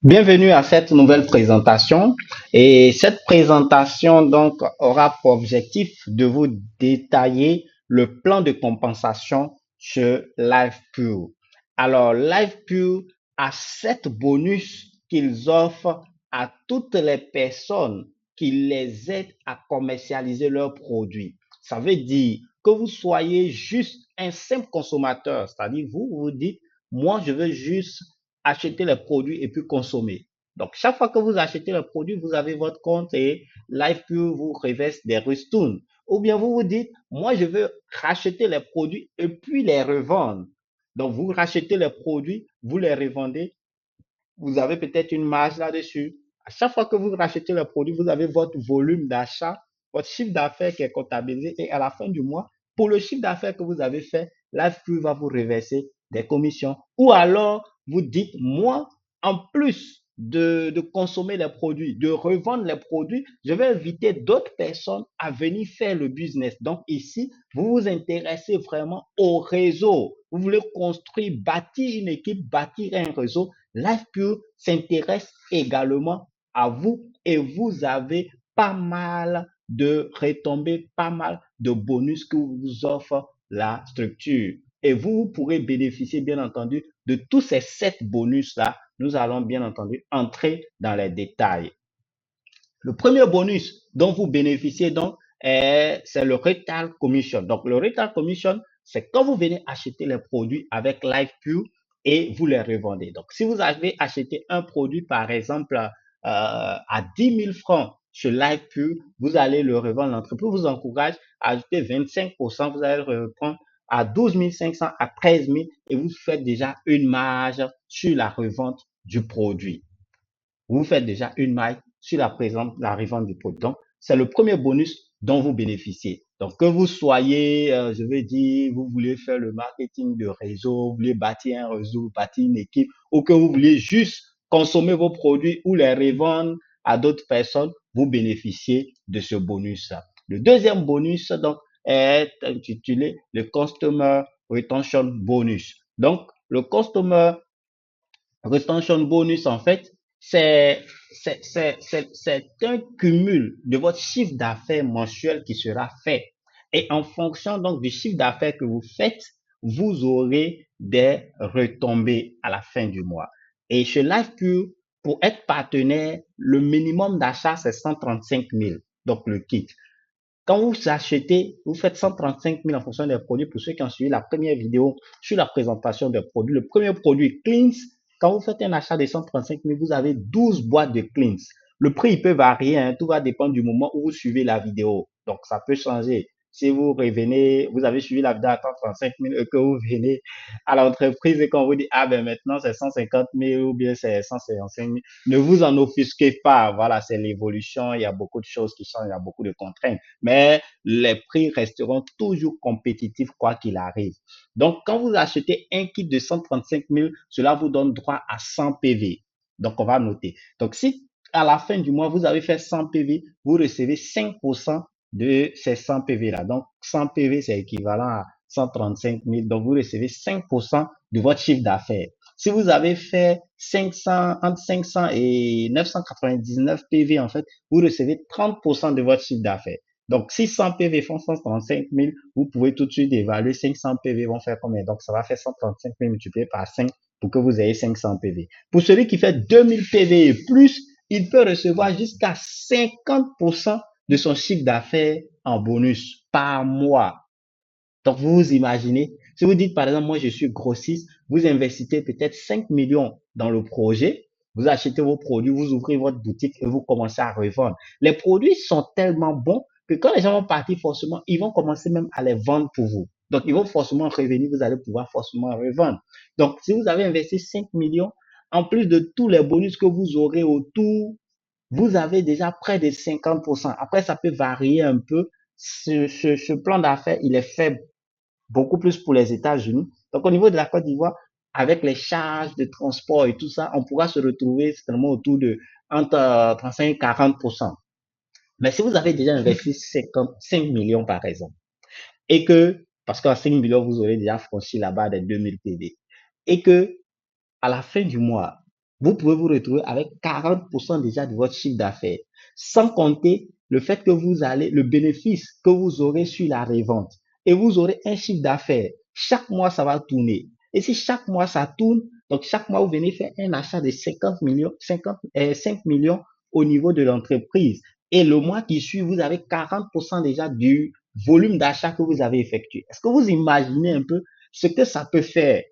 Bienvenue à cette nouvelle présentation. Et cette présentation donc aura pour objectif de vous détailler le plan de compensation sur LivePure. Alors, LivePure a 7 bonus qu'ils offrent à toutes les personnes qui les aident à commercialiser leurs produits. Ça veut dire que vous soyez juste un simple consommateur, c'est-à-dire vous dites, moi je veux juste acheter les produits et puis consommer. Donc, chaque fois que vous achetez le produit, vous avez votre compte et LivePure vous reverse des ristournes. Ou bien vous vous dites, moi, je veux racheter les produits et puis les revendre. Donc, vous rachetez les produits, vous les revendez, vous avez peut-être une marge là-dessus. À chaque fois que vous rachetez le produit, vous avez votre volume d'achat, votre chiffre d'affaires qui est comptabilisé et à la fin du mois, pour le chiffre d'affaires que vous avez fait, l'AFPU va vous reverser des commissions. Ou alors, vous dites, moi, en plus de consommer les produits, de revendre les produits, je vais inviter d'autres personnes à venir faire le business. Donc ici, vous vous intéressez vraiment au réseau. Vous voulez construire, bâtir une équipe, bâtir un réseau. LifePure s'intéresse également à vous et vous avez pas mal de retombées, pas mal de bonus que vous offre la structure. Et vous pourrez bénéficier, bien entendu, de tous ces 7 bonus-là. Nous allons, bien entendu, entrer dans les détails. Le premier bonus dont vous bénéficiez donc, c'est le Retail Commission. Donc, le Retail Commission, c'est quand vous venez acheter les produits avec LivePure et vous les revendez. Donc, si vous avez acheté un produit, par exemple, à 10 000 francs sur LivePure, vous allez le revendre. L'entreprise vous encourage à ajouter 25%. Vous allez le reprendre à 12 500, à 13 000 et vous faites déjà une marge sur la revente du produit. Vous faites déjà une maille sur la revente du produit. Donc, c'est le premier bonus dont vous bénéficiez. Donc, que vous soyez, je veux dire, vous voulez faire le marketing de réseau, vous voulez bâtir un réseau, bâtir une équipe, ou que vous voulez juste consommer vos produits ou les revendre à d'autres personnes, vous bénéficiez de ce bonus. Le deuxième bonus, donc, est intitulé le Customer Retention Bonus. Donc, le Customer Retention bonus, en fait, c'est c'est un cumul de votre chiffre d'affaires mensuel qui sera fait. Et en fonction donc du chiffre d'affaires que vous faites, vous aurez des retombées à la fin du mois. Et chez LivePure, pour être partenaire, le minimum d'achat, c'est 135 000, donc le kit. Quand vous achetez, vous faites 135 000 en fonction des produits. Pour ceux qui ont suivi la première vidéo sur la présentation des produits, le premier produit, Cleans, quand vous faites un achat de 135 000, vous avez 12 boîtes de Cleans. Le prix, il peut varier, hein, tout va dépendre du moment où vous suivez la vidéo. Donc, ça peut changer. Si vous revenez, vous avez suivi la vidéo à 135 000 et que vous venez à l'entreprise et qu'on vous dit, ah ben maintenant c'est 150 000 ou bien c'est 155 000, ne vous en offusquez pas. Voilà, c'est l'évolution. Il y a beaucoup de choses qui changent, il y a beaucoup de contraintes. Mais les prix resteront toujours compétitifs quoi qu'il arrive. Donc, quand vous achetez un kit de 135 000, cela vous donne droit à 100 PV. Donc, on va noter. Donc, si à la fin du mois, vous avez fait 100 PV, vous recevez 5% de ces 100 PV-là. Donc, 100 PV, c'est équivalent à 135 000. Donc, vous recevez 5% de votre chiffre d'affaires. Si vous avez fait 500, entre 500 et 999 PV, en fait, vous recevez 30% de votre chiffre d'affaires. Donc, si 100 PV font 135 000, vous pouvez tout de suite évaluer 500 PV vont faire combien. Donc, ça va faire 135 000 multiplié par 5 pour que vous ayez 500 PV. Pour celui qui fait 2000 PV et plus, il peut recevoir jusqu'à 50% de son chiffre d'affaires en bonus par mois. Donc, vous vous imaginez, si vous dites, par exemple, moi, je suis grossiste, vous investissez peut-être 5 millions dans le projet, vous achetez vos produits, vous ouvrez votre boutique et vous commencez à revendre. Les produits sont tellement bons que quand les gens vont partir, forcément, ils vont commencer même à les vendre pour vous. Donc, ils vont forcément revenir, vous allez pouvoir forcément revendre. Donc, si vous avez investi 5 millions, en plus de tous les bonus que vous aurez autour, vous avez déjà près de 50%. Après, ça peut varier un peu. Ce plan d'affaires, il est faible beaucoup plus pour les États-Unis. Donc, au niveau de la Côte d'Ivoire, avec les charges de transport et tout ça, on pourra se retrouver certainement autour de entre 35 et 40%. Mais si vous avez déjà investi 55 millions, par exemple, et que parce qu'à 5 millions, vous aurez déjà franchi la barre des 2000 TD. Et que à la fin du mois, vous pouvez vous retrouver avec 40% déjà de votre chiffre d'affaires, sans compter le fait que vous allez, le bénéfice que vous aurez sur la revente. Et vous aurez un chiffre d'affaires. Chaque mois, ça va tourner. Et si chaque mois, ça tourne, donc chaque mois, vous venez faire un achat de 50 millions, 5 millions au niveau de l'entreprise. Et le mois qui suit, vous avez 40% déjà du volume d'achat que vous avez effectué. Est-ce que vous imaginez un peu ce que ça peut faire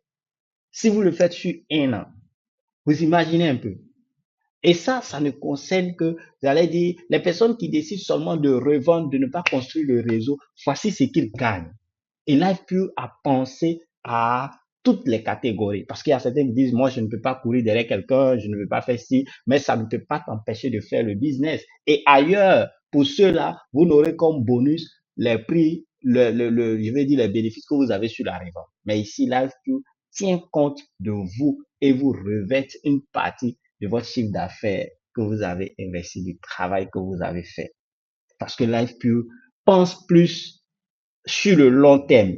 si vous le faites sur un an? Vous imaginez un peu. Et ça ne concerne que, j'allais dire, les personnes qui décident seulement de revendre, de ne pas construire le réseau. Voici ce qu'ils gagnent. Et là, il faut à penser à toutes les catégories. Parce qu'il y a certains qui disent, moi, je ne peux pas courir derrière quelqu'un, je ne veux pas faire ci, mais ça ne peut pas t'empêcher de faire le business. Et ailleurs, pour ceux-là, vous n'aurez comme bonus les prix, je vais dire les bénéfices que vous avez sur la revente. Mais ici, LiveQ tient compte de vous et vous revête une partie de votre chiffre d'affaires que vous avez investi, du travail que vous avez fait. Parce que LiveQ pense plus sur le long terme.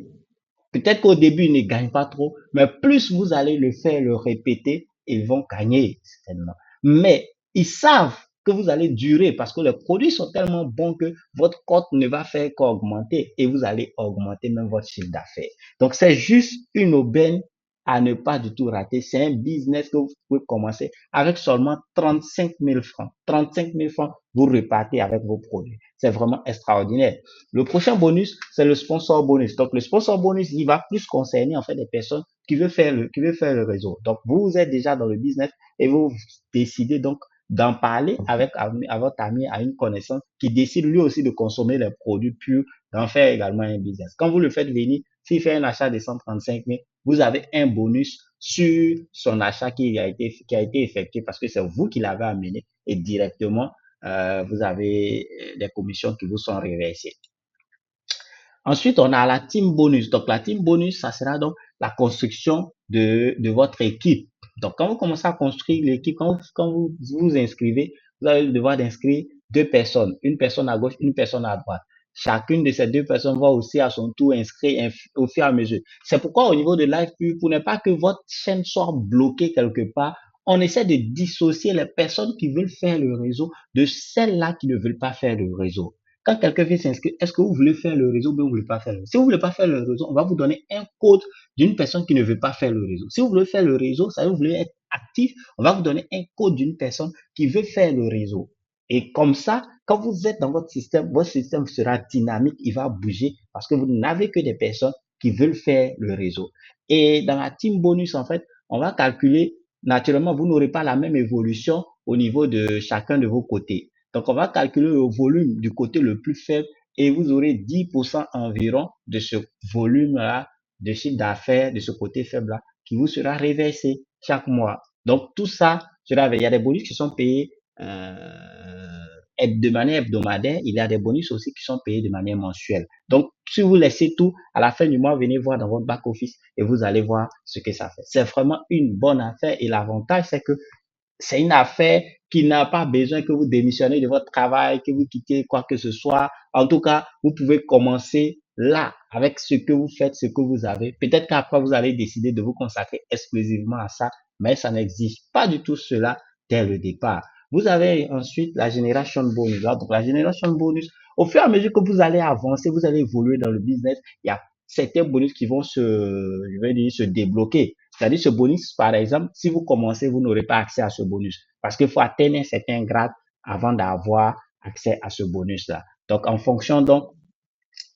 Peut-être qu'au début, ils ne gagnent pas trop, mais plus vous allez le faire, le répéter, ils vont gagner, certainement. Mais ils savent que vous allez durer parce que les produits sont tellement bons que votre cote ne va faire qu'augmenter et vous allez augmenter même votre chiffre d'affaires. Donc, c'est juste une aubaine à ne pas du tout rater. C'est un business que vous pouvez commencer avec seulement 35 000 francs. 35 000 francs, vous repartez avec vos produits. C'est vraiment extraordinaire. Le prochain bonus, c'est le sponsor bonus. Donc, le sponsor bonus, il va plus concerner, en fait, les personnes qui veulent faire le réseau. Donc, vous êtes déjà dans le business et vous décidez donc d'en parler avec à votre ami, à une connaissance qui décide lui aussi de consommer les produits purs, d'en faire également un business. Quand vous le faites venir, s'il fait un achat de 135 000, vous avez un bonus sur son achat qui a été effectué parce que c'est vous qui l'avez amené et directement, vous avez des commissions qui vous sont reversées. Ensuite, on a la team bonus. Donc, la team bonus, ça sera donc la construction de votre équipe. Donc, quand vous commencez à construire l'équipe, quand vous vous inscrivez, vous avez le devoir d'inscrire deux personnes, une personne à gauche, une personne à droite. Chacune de ces deux personnes va aussi à son tour inscrire au fur et à mesure. C'est pourquoi au niveau de LiveQ, pour ne pas que votre chaîne soit bloquée quelque part, on essaie de dissocier les personnes qui veulent faire le réseau de celles-là qui ne veulent pas faire le réseau. Quand quelqu'un vient s'inscrire, est-ce que vous voulez faire le réseau ou bien vous ne voulez pas faire le réseau? Si vous ne voulez pas faire le réseau, on va vous donner un code d'une personne qui ne veut pas faire le réseau. Si vous voulez faire le réseau, ça veut dire que vous voulez être actif, on va vous donner un code d'une personne qui veut faire le réseau. Et comme ça, quand vous êtes dans votre système sera dynamique, il va bouger parce que vous n'avez que des personnes qui veulent faire le réseau. Et dans la team bonus, en fait, on va calculer, naturellement, vous n'aurez pas la même évolution au niveau de chacun de vos côtés. Donc, on va calculer le volume du côté le plus faible et vous aurez 10% environ de ce volume-là de chiffre d'affaires, de ce côté faible-là, qui vous sera reversé chaque mois. Donc, tout ça sera, il y a des bonus qui sont payés de manière hebdomadaire, il y a des bonus aussi qui sont payés de manière mensuelle. Donc, si vous laissez tout, à la fin du mois, venez voir dans votre back-office et vous allez voir ce que ça fait. C'est vraiment une bonne affaire et l'avantage, c'est que c'est une affaire qui n'a pas besoin que vous démissionnez de votre travail, que vous quittez quoi que ce soit. En tout cas, vous pouvez commencer là avec ce que vous faites, ce que vous avez. Peut-être qu'après, vous allez décider de vous consacrer exclusivement à ça, mais ça n'existe pas du tout cela dès le départ. Vous avez ensuite la génération bonus. Donc, la génération bonus, au fur et à mesure que vous allez avancer, vous allez évoluer dans le business, il y a certains bonus qui vont je vais dire, se débloquer. C'est-à-dire ce bonus, par exemple, si vous commencez, vous n'aurez pas accès à ce bonus parce qu'il faut atteindre un certain grade avant d'avoir accès à ce bonus-là. Donc, en fonction donc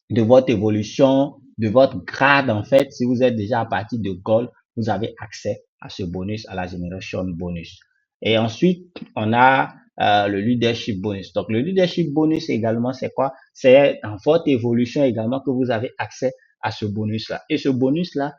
de votre évolution, de votre grade, en fait, si vous êtes déjà à partir de Gold, vous avez accès à ce bonus, à la génération bonus. Et ensuite, on a le leadership bonus. Donc, le leadership bonus également, c'est quoi? C'est dans votre évolution également que vous avez accès à ce bonus-là. Et ce bonus-là,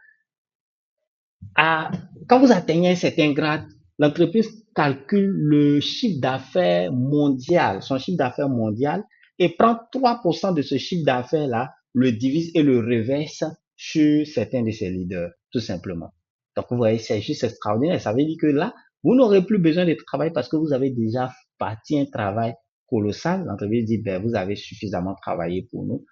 quand vous atteignez un certain grade, l'entreprise calcule le chiffre d'affaires mondial, son chiffre d'affaires mondial, et prend 3% de ce chiffre d'affaires-là, le divise et le reverse sur certains de ses leaders, tout simplement. Donc, vous voyez, c'est juste extraordinaire. Ça veut dire que là, vous n'aurez plus besoin de travailler parce que vous avez déjà parti un travail colossal. L'entreprise dit, ben, vous avez suffisamment travaillé pour nous.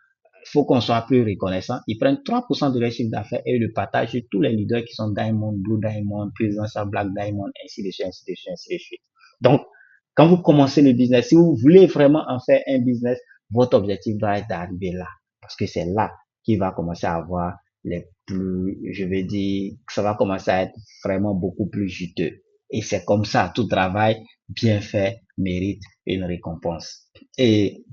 faut qu'on soit plus reconnaissant. Ils prennent 3% de leur chiffre d'affaires et le partagent sur tous les leaders qui sont Diamond, Blue Diamond, Presidential Black Diamond, ainsi de suite, ainsi de suite, ainsi de suite. Donc, quand vous commencez le business, si vous voulez vraiment en faire un business, votre objectif doit être d'arriver là. Parce que c'est là qu'il va commencer à avoir les plus, je vais dire, que ça va commencer à être vraiment beaucoup plus juteux. Et c'est comme ça, tout travail bien fait mérite une récompense. Et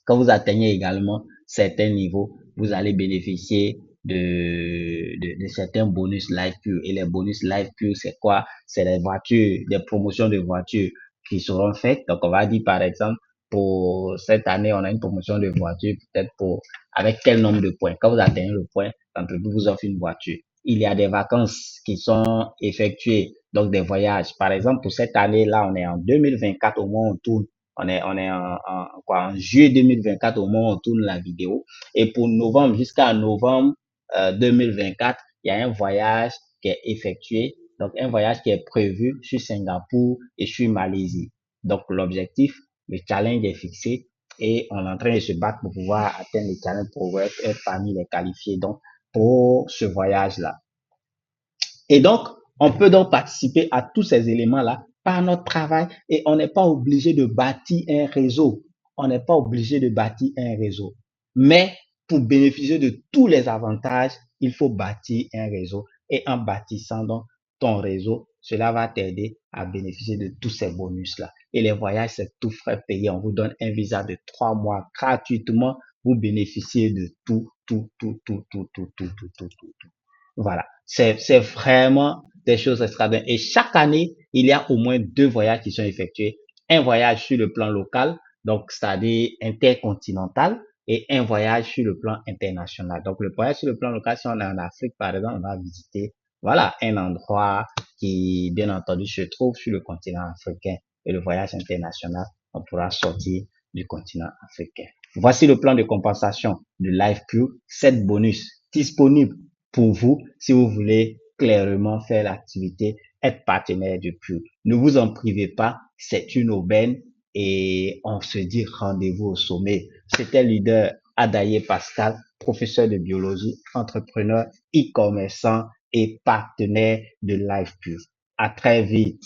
quand vous atteignez également certains niveaux, vous allez bénéficier de certains bonus Live Pure. Et les bonus Live Pure, c'est quoi? C'est les voitures, des promotions de voitures qui seront faites. Donc, on va dire, par exemple, pour cette année, on a une promotion de voiture, peut-être pour, avec quel nombre de points. Quand vous atteignez le point, l'entreprise vous offre une voiture. Il y a des vacances qui sont effectuées, donc des voyages. Par exemple, pour cette année-là, on est en 2024, au moins on tourne on est en juillet 2024 au moment où on tourne la vidéo. Et pour novembre, jusqu'à novembre 2024, il y a un voyage qui est effectué. Donc, un voyage qui est prévu sur Singapour et sur Malaisie. Donc, l'objectif, le challenge est fixé et on est en train de se battre pour pouvoir atteindre le challenge pour être parmi les qualifiés. Donc, pour ce voyage-là. Et donc, on peut donc participer à tous ces éléments-là par notre travail et on n'est pas obligé de bâtir un réseau. On n'est pas obligé de bâtir un réseau. Mais pour bénéficier de tous les avantages, il faut bâtir un réseau. Et en bâtissant donc ton réseau, cela va t'aider à bénéficier de tous ces bonus-là. Et les voyages, c'est tout frais payé. On vous donne un visa de 3 mois gratuitement. Vous bénéficiez de tout, tout, tout, tout, tout, tout, tout, tout, tout, tout. Voilà, c'est vraiment des choses extraordinaires. Et chaque année, il y a au moins 2 voyages qui sont effectués. Un voyage sur le plan local, donc c'est-à-dire intercontinental, et un voyage sur le plan international. Donc le voyage sur le plan local, si on est en Afrique, par exemple, on va visiter, voilà, un endroit qui, bien entendu, se trouve sur le continent africain. Et le voyage international, on pourra sortir du continent africain. Voici le plan de compensation de LivePure, 7 bonus disponibles pour vous si vous voulez clairement faire l'activité, être partenaire de Pure. Ne vous en privez pas, c'est une aubaine et on se dit rendez-vous au sommet. C'était leader Adaye Pascal, professeur de biologie, entrepreneur, e-commerçant et partenaire de LivePure. À très vite.